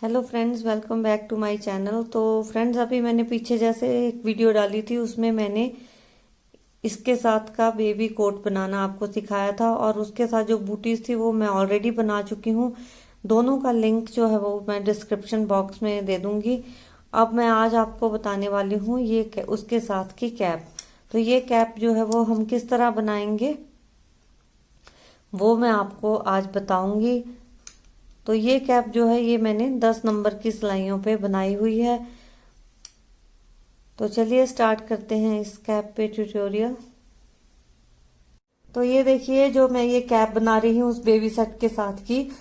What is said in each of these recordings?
Hello friends, welcome back to my channel. तो friends, अभी मैंने पीछे जैसे एक वीडियो डाली थी, उसमें मैंने इसके साथ का बेबी कोट बनाना आपको सिखाया था और उसके साथ जो बूटीज थी वो मैं ऑलरेडी बना चुकी हूँ। दोनों का लिंक जो है वो मैं डिस्क्रिप्शन बॉक्स में दे दूंगी। अब मैं आज आपको बताने वाली हूँ ये उसके साथ की कैप। तो ये कैप जो है वो हम किस तरह बनाएंगे वो मैं आपको आज बताऊंगी। तो ये कैप जो है ये मैंने 10 नंबर की सिलाइयों पे बनाई हुई है। तो चलिए स्टार्ट करते हैं इस कैप पे ट्यूटोरियल। तो ये देखिए, जो मैं ये कैप बना रही हूँ उस बेबी सेट के साथ की,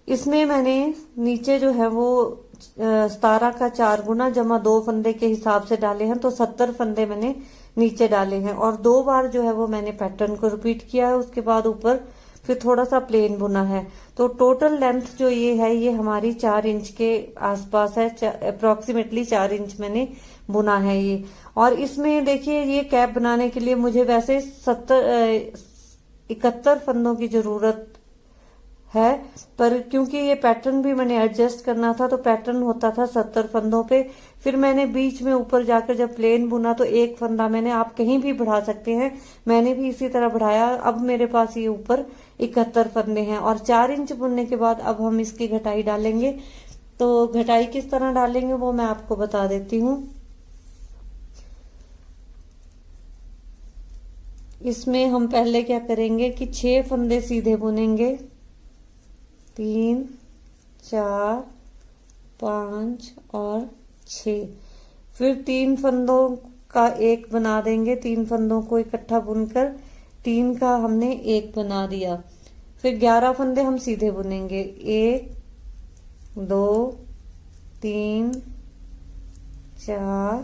इसमें मैंने नीचे जो है वो 17 का 4 गुना जमा 2 फंदे के हिसाब से डाले हैं। तो 70 फंदे मैंने नीचे डाले हैं और 2 बार जो है वो मैंने पैटर्न को रिपीट किया है। उसके बाद ऊपर फिर थोड़ा सा प्लेन बुना है। तो टोटल लेंथ जो ये है ये हमारी 4 इंच के आसपास है। अप्रोक्सीमेटली 4 इंच मैंने बुना है ये। और इसमें देखिए, ये कैप बनाने के लिए मुझे वैसे 71 फंदों की जरूरत है, पर क्योंकि ये पैटर्न भी मैंने एडजस्ट करना था तो पैटर्न होता था 70 फंदों पे। फिर मैंने बीच में ऊपर जाकर जब प्लेन बुना तो एक फंदा मैंने, आप कहीं भी बढ़ा सकते हैं, मैंने भी इसी तरह बढ़ाया। अब मेरे पास ये ऊपर 71 फंदे हैं और 4 इंच बुनने के बाद अब हम इसकी घटाई डालेंगे। तो घटाई किस तरह डालेंगे वो मैं आपको बता देती हूँ। इसमें हम पहले क्या करेंगे कि 6 फंदे सीधे बुनेंगे, 3, 4, 5 और 6। फिर 3 फंदों का एक बना देंगे, 3 फंदों को इकट्ठा बुनकर 3 का हमने एक बना दिया। फिर 11 फंदे हम सीधे बुनेंगे, 1, 2, 3, 4,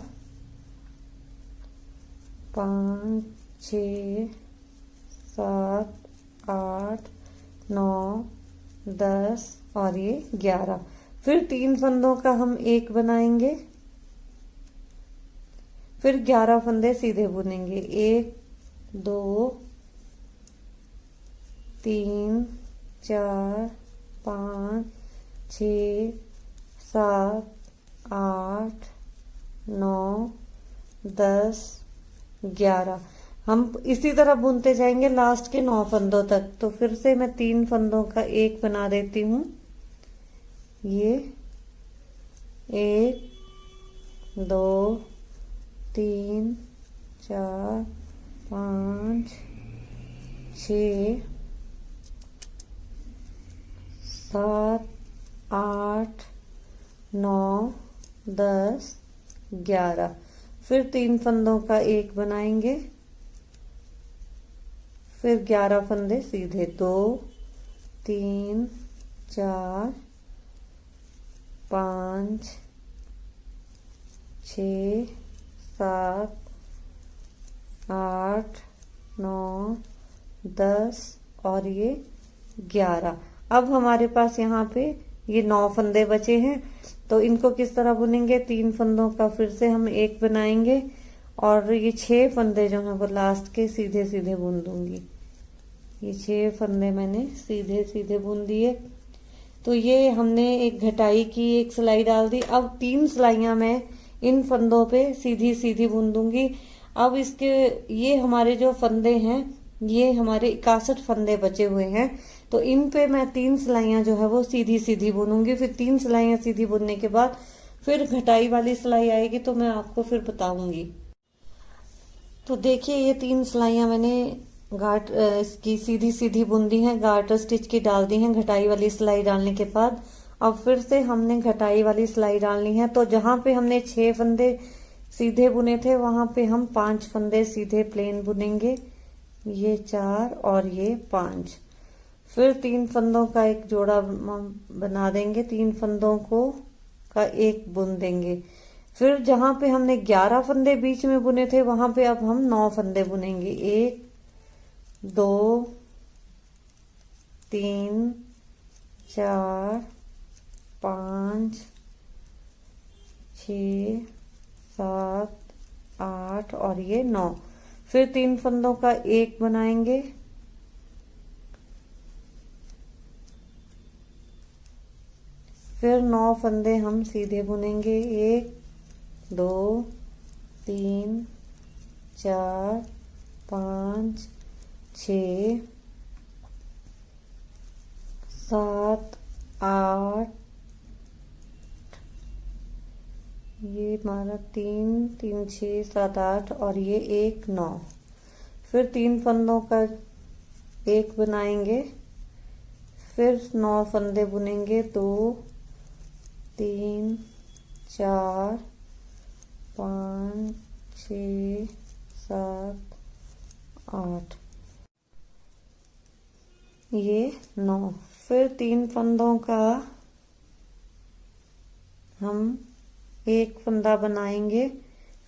5, 6, 7, 8, 9, 10 और ये 11। फिर 3 फंदों का हम एक बनाएंगे, फिर 11 फंदे सीधे बुनेंगे, 1, 2, 3, 4, 5, 6, 7, 8, 9, 10, 11। हम इसी तरह बुनते जाएंगे लास्ट के 9 फंदों तक। तो फिर से मैं 3 फंदों का एक बना देती हूँ। ये 1, 2, 3, 4, 5, 6, 7, 8, 9, 10, 11। फिर 3 फंदों का एक बनाएंगे, फिर 11 फंदे सीधे, 2, 3, 4, 5, 6, 7, 8, 9, 10 और ये 11। अब हमारे पास यहाँ पे ये 9 फंदे बचे हैं। तो इनको किस तरह बुनेंगे, 3 फंदों का फिर से हम एक बनाएंगे और ये 6 फंदे जो हैं वो लास्ट के सीधे सीधे बुन दूंगी। ये 6 फंदे मैंने सीधे सीधे बुन दिए। तो ये हमने एक घटाई की, एक सिलाई डाल दी। अब 3 सिलाइयां मैं इन फंदों पे सीधी सीधी बुन दूंगी। अब इसके ये हमारे जो फंदे हैं ये हमारे 61 फंदे बचे हुए हैं। तो इन पे मैं 3 सिलाइयां जो है वो सीधी सीधी बुनूंगी। फिर 3 सिलाइयां सीधी बुनने के बाद फिर घटाई वाली सिलाई आएगी तो मैं आपको फिर बताऊंगी। तो देखिए, ये 3 सिलाइयां मैंने गार्ट इसकी सीधी सीधी बुन दी हैं, गार्टर स्टिच की डाल दी हैं घटाई वाली सिलाई डालने के बाद। अब फिर से हमने घटाई वाली सिलाई डालनी है। तो जहां पे हमने 6 फंदे सीधे बुने थे वहां पे हम 5 फंदे सीधे प्लेन बुनेंगे, ये 4 और ये 5। फिर 3 फंदों का एक जोड़ा बना देंगे, 3 फंदों को का एक बुन देंगे। फिर जहां पे हमने 11 फंदे बीच में बुने थे वहां पे अब हम 9 फंदे बुनेंगे, 1, 2, 3, 4, 5, 6, 7, 8 और ये 9। फिर 3 फंदों का एक बनाएंगे, फिर 9 फंदे हम सीधे बुनेंगे। 1 2 3 4 5 6 7 8, ये हमारा 3 3 6 7 8 और ये 1 9। फिर 3 फंदों का एक बनाएंगे, फिर 9 फंदे बुनेंगे। 2 3 4 5 6 7 8, ये 9। फिर 3 फंदों का हम एक फंदा बनाएंगे,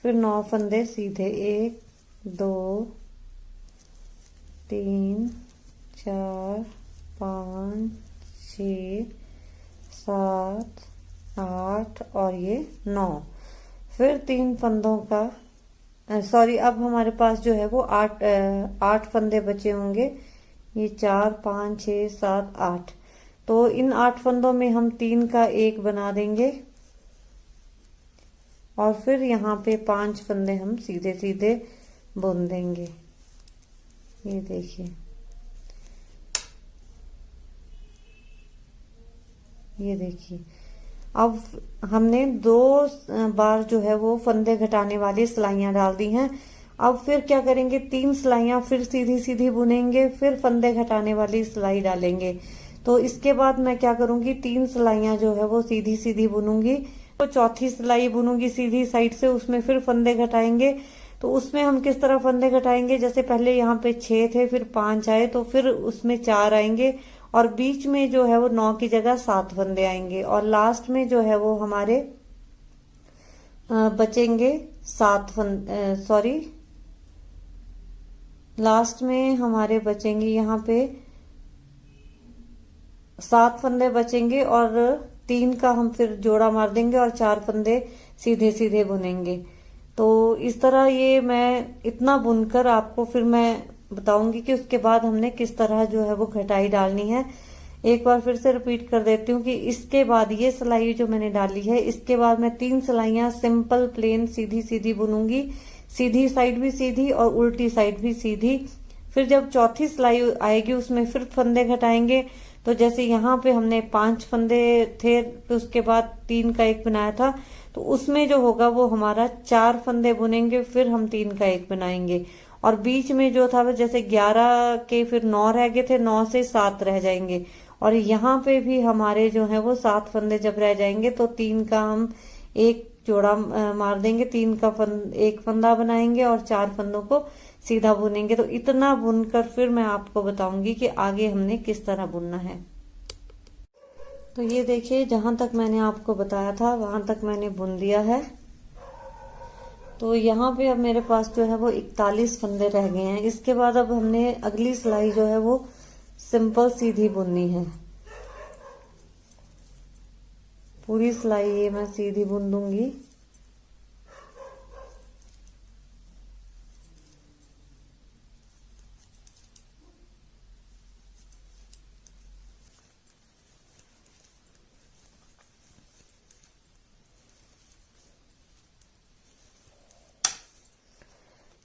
फिर 9 फंदे सीधे। 1 2 3 4 5 6 7 8 और ये 9। फिर 3 फंदों का सॉरी, अब हमारे पास जो है वो 8 फंदे बचे होंगे। ये 4 5 6 7 8, तो इन 8 फंदों में हम 3 का एक बना देंगे और फिर यहाँ पे 5 फंदे हम सीधे सीधे बुन देंगे। ये देखिए, ये देखिए, अब हमने 2 बार जो है वो फंदे घटाने वाली सिलाइयां डाल दी हैं। अब फिर क्या करेंगे, 3 सिलाइयां फिर सीधी सीधी बुनेंगे, फिर फंदे घटाने वाली सिलाई डालेंगे। तो इसके बाद मैं क्या करूंगी, 3 सिलाइयां जो है वो सीधी सीधी बुनूंगी, तो चौथी सिलाई बुनूंगी सीधी साइड से, उसमें फिर फंदे घटाएंगे। तो उसमें हम किस तरह फंदे घटाएंगे, जैसे पहले यहाँ पे 6 थे, फिर 5 आए, तो फिर उसमें 4 आएंगे और बीच में जो है वो 9 की जगह 7 फंदे आएंगे और लास्ट में जो है वो हमारे बचेंगे 7 फंदे। सॉरी, लास्ट में हमारे बचेंगे यहाँ पे 7 फंदे बचेंगे और 3 का हम फिर जोड़ा मार देंगे और 4 फंदे सीधे सीधे बुनेंगे। तो इस तरह ये मैं इतना बुनकर आपको फिर मैं बताऊंगी कि उसके बाद हमने किस तरह जो है वो घटाई डालनी है। एक बार फिर से रिपीट कर देती हूँ कि इसके बाद ये सिलाई जो मैंने डाली है, इसके बाद मैं 3 सिलाइयां सिंपल प्लेन सीधी सीधी बुनूंगी, सीधी साइड भी सीधी और उल्टी साइड भी सीधी। फिर जब चौथी सिलाई आएगी उसमें फिर फंदे घटाएंगे। तो जैसे यहाँ पे हमने 5 फंदे थे, तो उसके बाद 3 का एक बनाया था, तो उसमें जो होगा वो हमारा 4 फंदे बुनेंगे, फिर हम 3 का एक बनाएंगे और बीच में जो था वो जैसे 11 के फिर 9 रह गए थे, 9 से 7 रह जाएंगे और यहाँ पे भी हमारे जो है वो 7 फंदे जब रह जाएंगे तो 3 का हम एक जोड़ा मार देंगे, 3 का एक फंदा बनाएंगे और 4 फंदों को सीधा बुनेंगे। तो इतना बुनकर फिर मैं आपको बताऊंगी कि आगे हमने किस तरह बुनना है। तो ये देखिए, जहां तक मैंने आपको बताया था वहां तक मैंने बुन दिया है। तो यहाँ पे अब मेरे पास जो है वो 41 फंदे रह गए हैं। इसके बाद अब हमने अगली सिलाई जो है वो सिंपल सीधी बुननी है। पूरी सिलाई ये मैं सीधी बुन दूंगी।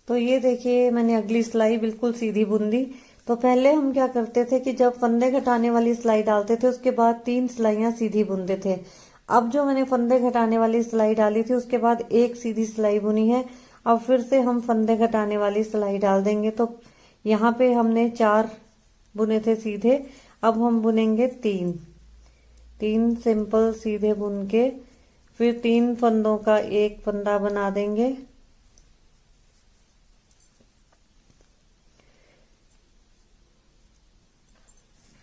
तो ये देखिए, मैंने अगली सिलाई बिल्कुल सीधी बुन दी। तो पहले हम क्या करते थे कि जब फंदे घटाने वाली सिलाई डालते थे उसके बाद 3 सिलाइयां सीधी बुनते थे। अब जो मैंने फंदे घटाने वाली सिलाई डाली थी उसके बाद एक सीधी सिलाई बुनी है। अब फिर से हम फंदे घटाने वाली सिलाई डाल देंगे। तो यहाँ पे हमने 4 बुने थे सीधे, अब हम बुनेंगे 3 सिंपल सीधे बुन के फिर 3 फंदों का एक फंदा बना देंगे।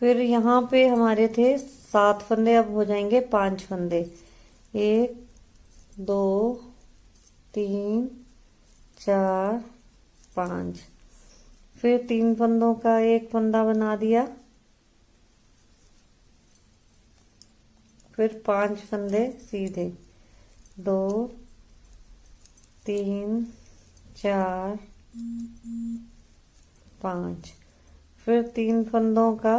फिर यहाँ पे हमारे थे 7 फंदे, अब हो जाएंगे 5 फंदे। 1 2 3 4 5, फिर 3 फंदों का एक फंदा बना दिया, फिर 5 फंदे सीधे। 2 3 4 5, फिर 3 फंदों का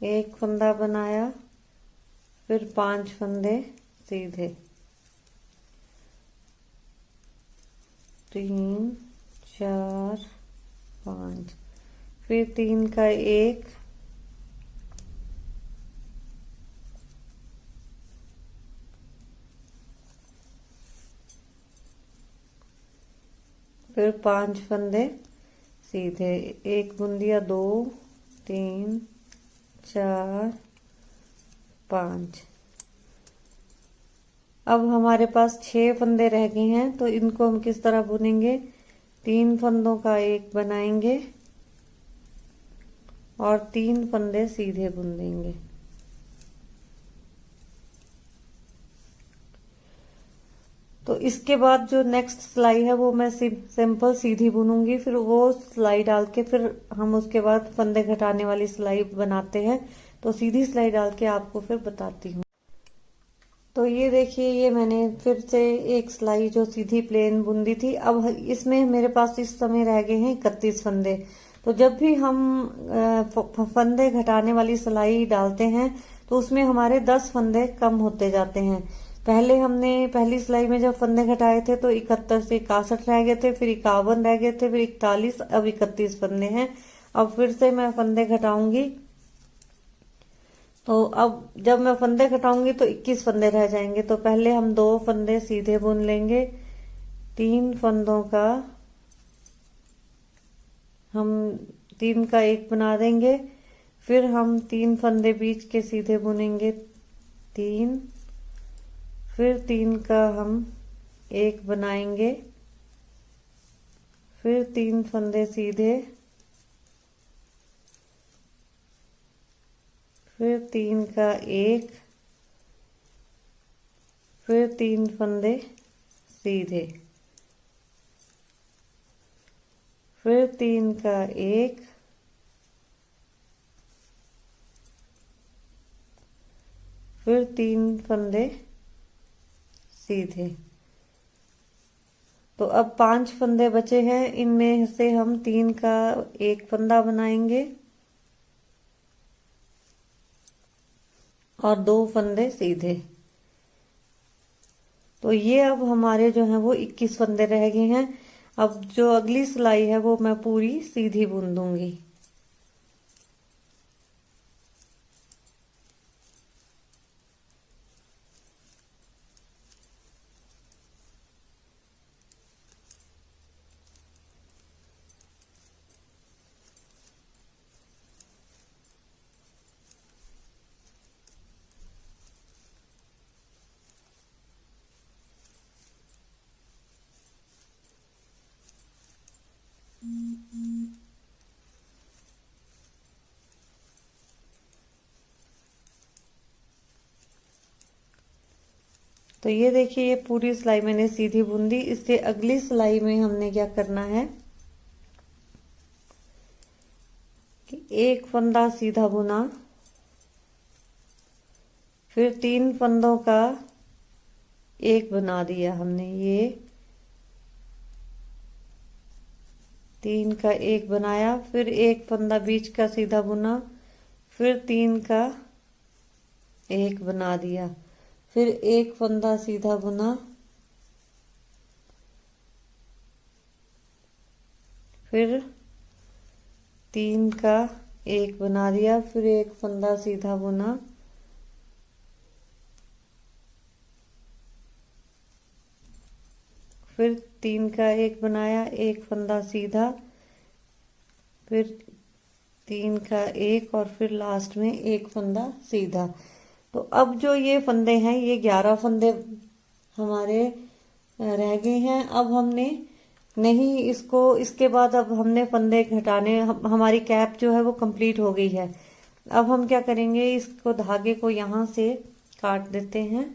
एक फंदा बनाया, फिर 5 फंदे सीधे, 3 4 5, फिर 3 का 1, फिर 5 फंदे सीधे, एक बुन दिया, 2 3 4 5। अब हमारे पास 6 फंदे रह गए हैं, तो इनको हम किस तरह बुनेंगे, 3 फंदों का एक बनाएंगे और 3 फंदे सीधे बुन देंगे। तो इसके बाद जो नेक्स्ट सिलाई है वो मैं सिंपल सीधी बुनूंगी, फिर वो सिलाई डाल के फिर हम उसके बाद फंदे घटाने वाली सिलाई बनाते हैं। तो सीधी सिलाई डाल के आपको फिर बताती हूँ। तो ये देखिए, ये मैंने फिर से एक सिलाई जो सीधी प्लेन बुन दी थी। अब इसमें मेरे पास इस समय रह गए हैं 31 फंदे। तो जब भी हम फंदे घटाने वाली सिलाई डालते हैं तो उसमें हमारे 10 फंदे कम होते जाते हैं। पहले हमने पहली सिलाई में जब फंदे घटाए थे तो 71 से 61 रह गए थे, फिर 51 रह गए थे, फिर 41, अब 31 फंदे हैं। अब फिर से मैं फंदे घटाऊंगी, तो अब जब मैं फंदे घटाऊंगी तो 21 फंदे रह जाएंगे। तो पहले हम 2 फंदे सीधे बुन लेंगे, 3 फंदों का हम 3 का 1 बना देंगे, फिर हम 3 फंदे बीच के सीधे बुनेंगे, 3, फिर 3 का हम 1 बनाएंगे, फिर 3 फंदे सीधे, फिर 3 का 1, फिर 3 फंदे सीधे, फिर 3 का 1, फिर 3 फंदे सीधे। तो अब 5 फंदे बचे हैं, इनमें से हम 3 का 1 फंदा बनाएंगे और 2 फंदे सीधे। तो ये अब हमारे जो हैं वो 21 फंदे रह गए हैं। अब जो अगली सिलाई है वो मैं पूरी सीधी बुन दूंगी। तो ये देखिए, ये पूरी सिलाई मैंने सीधी बुन दी। इससे अगली सिलाई में हमने क्या करना है कि 1 फंदा सीधा बुना, फिर 3 फंदों का 1 बना दिया हमने, ये 3 का 1 बनाया, फिर 1 फंदा बीच का सीधा बुना, फिर 3 का 1 बना दिया, फिर 1 फंदा सीधा बुना, फिर 3 का 1 बना दिया, फिर 1 फंदा सीधा बुना, फिर 3 का 1 बनाया, 1 फंदा सीधा, फिर 3 का 1 और फिर लास्ट में 1 फंदा सीधा। तो अब जो ये फंदे हैं, ये 11 फंदे हमारे रह गए हैं। अब हमने नहीं इसको, इसके बाद अब हमने फंदे घटाने, हमारी कैप जो है वो कंप्लीट हो गई है। अब हम क्या करेंगे, इसको धागे को यहाँ से काट देते हैं।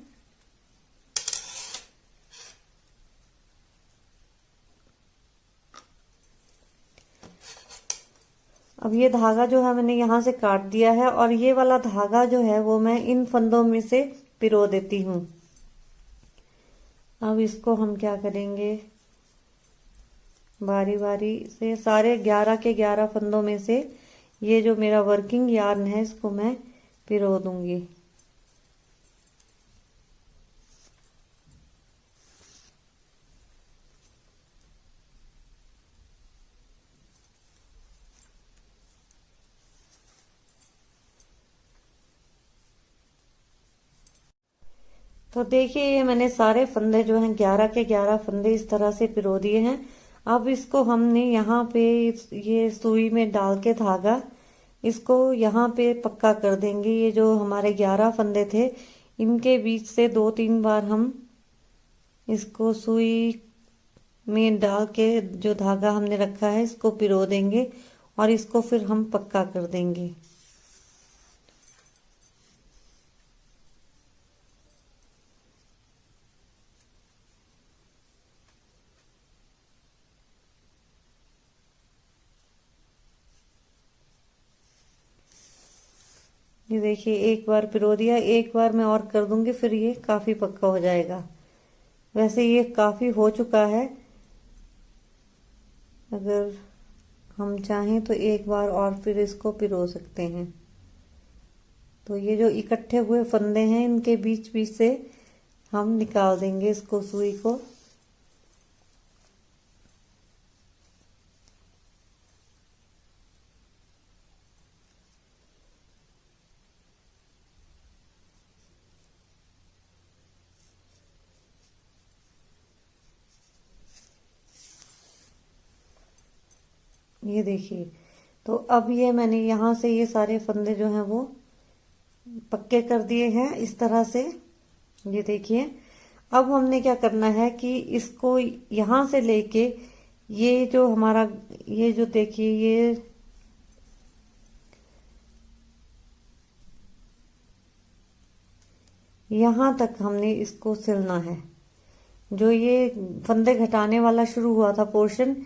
अब ये धागा जो है मैंने यहाँ से काट दिया है, और ये वाला धागा जो है वो मैं इन फंदों में से पिरो देती हूँ। अब इसको हम क्या करेंगे, बारी बारी से सारे 11 के 11 फंदों में से ये जो मेरा वर्किंग यार्न है इसको मैं पिरो दूंगी। तो देखिए ये मैंने सारे फंदे जो हैं 11 के 11 फंदे इस तरह से पिरो दिए हैं। अब इसको हमने यहाँ पे ये सुई में डाल के धागा इसको यहाँ पे पक्का कर देंगे। ये जो हमारे 11 फंदे थे इनके बीच से 2-3 बार हम इसको सुई में डाल के जो धागा हमने रखा है इसको पिरो देंगे और इसको फिर हम पक्का कर देंगे। ये देखिए एक बार पिरो दिया, एक बार मैं और कर दूंगी फिर ये काफी पक्का हो जाएगा। वैसे ये काफी हो चुका है, अगर हम चाहें तो एक बार और फिर इसको पिरो सकते हैं। तो ये जो इकट्ठे हुए फंदे हैं इनके बीच बीच से हम निकाल देंगे इसको सुई को। ये देखिए, तो अब ये मैंने यहाँ से ये सारे फंदे जो हैं वो पक्के कर दिए हैं इस तरह से। ये देखिए, अब हमने क्या करना है कि इसको यहाँ से लेके ये जो हमारा ये जो देखिए ये यहाँ तक हमने इसको सिलना है। जो ये फंदे घटाने वाला शुरू हुआ था पोर्शन,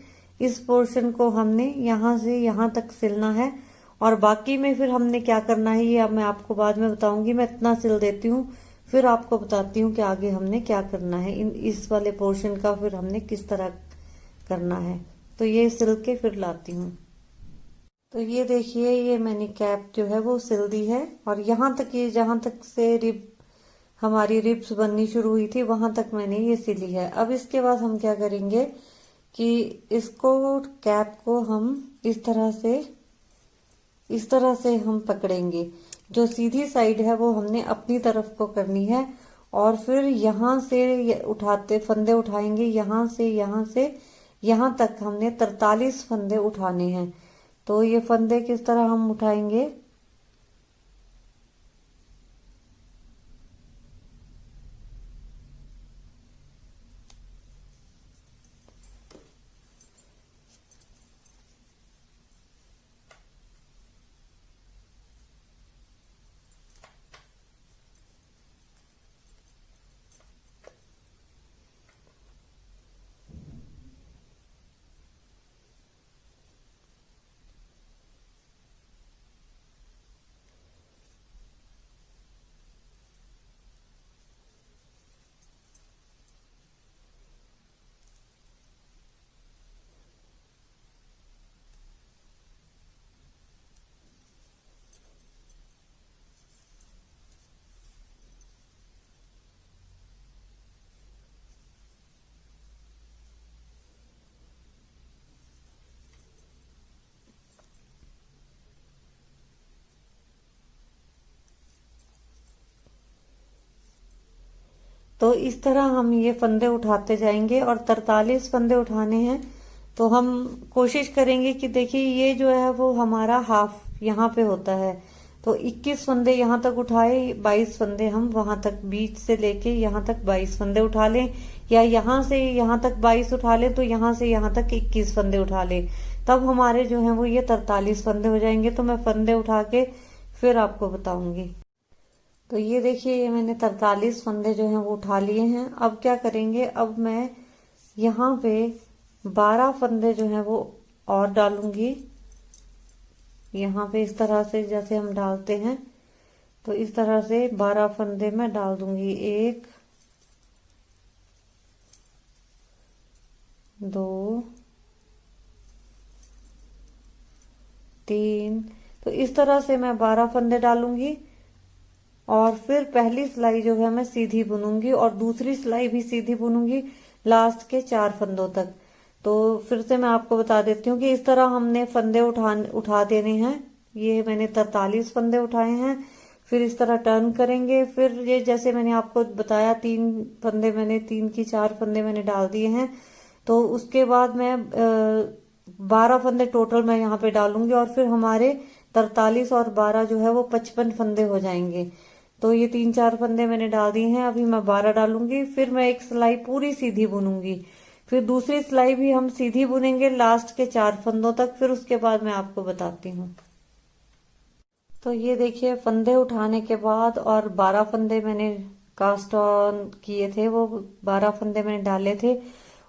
इस पोर्शन को हमने यहाँ से यहाँ तक सिलना है। और बाकी में फिर हमने क्या करना है ये अब मैं आपको बाद में बताऊंगी। मैं इतना सिल देती हूँ फिर आपको बताती हूँ कि आगे हमने क्या करना है। इस वाले पोर्शन का फिर हमने किस तरह करना है। तो ये सिल के फिर लाती हूँ। तो ये देखिए ये मैंने कैप जो है वो सिल दी है और यहाँ तक ये जहां तक से रिब हमारी रिब्स बननी शुरू हुई थी वहां तक मैंने ये सिली है। अब इसके बाद हम क्या करेंगे कि इसको कैप को हम इस तरह से हम पकड़ेंगे। जो सीधी साइड है वो हमने अपनी तरफ को करनी है और फिर यहाँ से उठाते फंदे उठाएंगे। यहाँ से यहाँ तक हमने 43 फंदे उठाने हैं। तो ये फंदे किस तरह हम उठाएंगे, तो इस तरह हम ये फंदे उठाते जाएंगे और 43 फंदे उठाने हैं। तो हम कोशिश करेंगे कि देखिए ये जो है वो हमारा हाफ यहाँ पे होता है। तो 21 फंदे यहाँ तक उठाए, 22 फंदे हम वहां तक बीच से लेके यहाँ तक 22 फंदे उठा लें, या यहाँ से यहाँ तक 22 उठा लें तो यहाँ से यहाँ तक 21 फंदे उठा लें। तब हमारे जो है वो ये 43 फंदे हो जाएंगे। तो मैं फंदे उठा के फिर आपको बताऊंगी। तो ये देखिए ये मैंने 43 फंदे जो हैं वो उठा लिए हैं। अब क्या करेंगे, अब मैं यहाँ पे 12 फंदे जो हैं वो और डालूंगी। यहाँ पे इस तरह से जैसे हम डालते हैं तो इस तरह से 12 फंदे मैं डाल दूंगी। 1 2 3 तो इस तरह से मैं 12 फंदे डालूंगी और फिर पहली सिलाई जो है मैं सीधी बुनूंगी और दूसरी सिलाई भी सीधी बुनूंगी लास्ट के 4 फंदों तक। तो फिर से मैं आपको बता देती हूँ कि इस तरह हमने फंदे उठा देने हैं। ये मैंने 43 फंदे उठाए हैं। फिर इस तरह टर्न करेंगे। फिर ये जैसे मैंने आपको बताया 3 फंदे मैंने 3 की 4 फंदे मैंने डाल दिए हैं। तो उसके बाद मैं 12 फंदे टोटल मैं यहाँ पे डालूंगी और फिर हमारे 43 और 12 जो है वो 55 फंदे हो जाएंगे। तो ये 3-4 फंदे मैंने डाल दिए हैं, अभी मैं 12 डालूंगी। फिर मैं एक सिलाई पूरी सीधी बुनूंगी, फिर दूसरी सिलाई भी हम सीधी बुनेंगे लास्ट के 4 फंदों तक। फिर उसके बाद मैं आपको बताती हूँ। तो ये देखिए फंदे उठाने के बाद और 12 फंदे मैंने कास्ट ऑन किए थे, वो 12 फंदे मैंने डाले थे।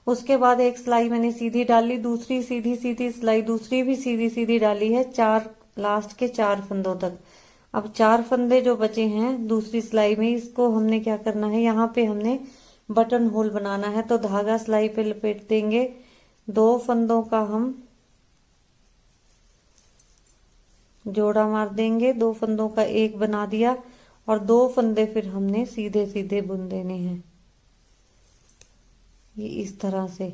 उसके बाद एक सिलाई मैंने सीधी डाली, दूसरी सीधी सीधी सिलाई, दूसरी भी सीधी सीधी डाली है लास्ट के 4 फंदों तक। अब 4 फंदे जो बचे हैं दूसरी सिलाई में, इसको हमने क्या करना है, यहाँ पे हमने बटन होल बनाना है। तो धागा सिलाई पे लपेट देंगे, 2 फंदों का हम जोड़ा मार देंगे, 2 फंदों का एक बना दिया और 2 फंदे फिर हमने सीधे सीधे बुन देने हैं, ये इस तरह से।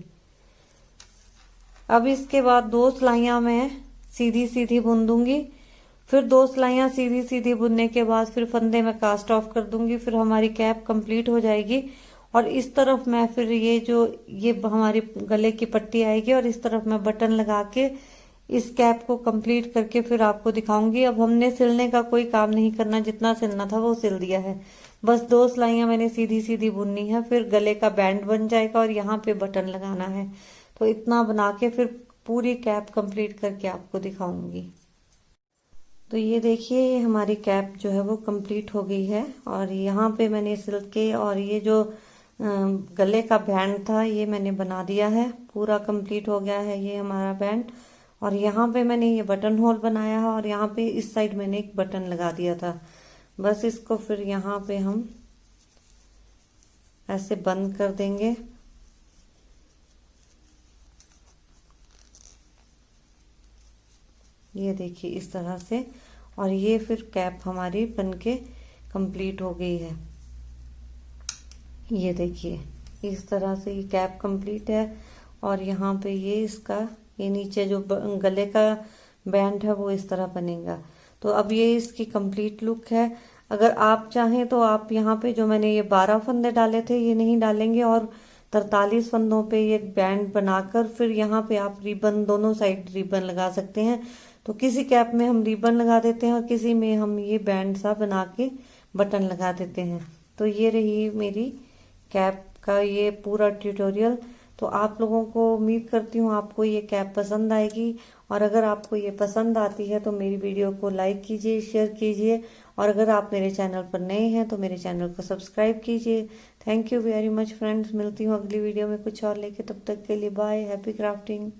अब इसके बाद 2 सिलाइयां मैं सीधी सीधी बुन दूंगी, फिर 2 सिलाइयां सीधी सीधी बुनने के बाद फिर फंदे में कास्ट ऑफ कर दूंगी। फिर हमारी कैप कंप्लीट हो जाएगी और इस तरफ मैं फिर ये हमारी गले की पट्टी आएगी और इस तरफ मैं बटन लगा के इस कैप को कंप्लीट करके फिर आपको दिखाऊंगी। अब हमने सिलने का कोई काम नहीं करना, जितना सिलना था वो सिल दिया है। बस 2 सिलाइयां मैंने सीधी सीधी बुननी है, फिर गले का बैंड बन जाएगा और यहाँ पे बटन लगाना है। तो इतना बना के फिर पूरी कैप कंप्लीट करके आपको दिखाऊंगी। तो ये देखिए ये हमारी कैप जो है वो कंप्लीट हो गई है और यहाँ पे मैंने सिल के और ये जो गले का बैंड था ये मैंने बना दिया है, पूरा कंप्लीट हो गया है ये हमारा बैंड। और यहाँ पे मैंने ये बटन होल बनाया है और यहाँ पे इस साइड मैंने एक बटन लगा दिया था। बस इसको फिर यहाँ पे हम ऐसे बंद कर देंगे। ये देखिए इस तरह से, और ये फिर कैप हमारी बनके कंप्लीट हो गई है। ये देखिए इस तरह से ये कैप कंप्लीट है और यहाँ पे ये नीचे जो गले का बैंड है वो इस तरह बनेगा। तो अब ये इसकी कंप्लीट लुक है। अगर आप चाहें तो आप यहाँ पे जो मैंने ये 12 फंदे डाले थे ये नहीं डालेंगे और 43 फंदों पे ये बैंड बनाकर फिर यहाँ पे आप रिबन, दोनों साइड रिबन लगा सकते हैं। तो किसी कैप में हम रिबन लगा देते हैं और किसी में हम ये बैंड सा बना के बटन लगा देते हैं। तो ये रही मेरी कैप का ये पूरा ट्यूटोरियल। तो आप लोगों को उम्मीद करती हूँ आपको ये कैप पसंद आएगी और अगर आपको ये पसंद आती है तो मेरी वीडियो को लाइक कीजिए, शेयर कीजिए और अगर आप मेरे चैनल पर नए हैं तो मेरे चैनल को सब्सक्राइब कीजिए। Thank you very much friends, मिलती हूँ अगली वीडियो में कुछ और लेके, तब तक के लिए बाय, हैप्पी क्राफ्टिंग।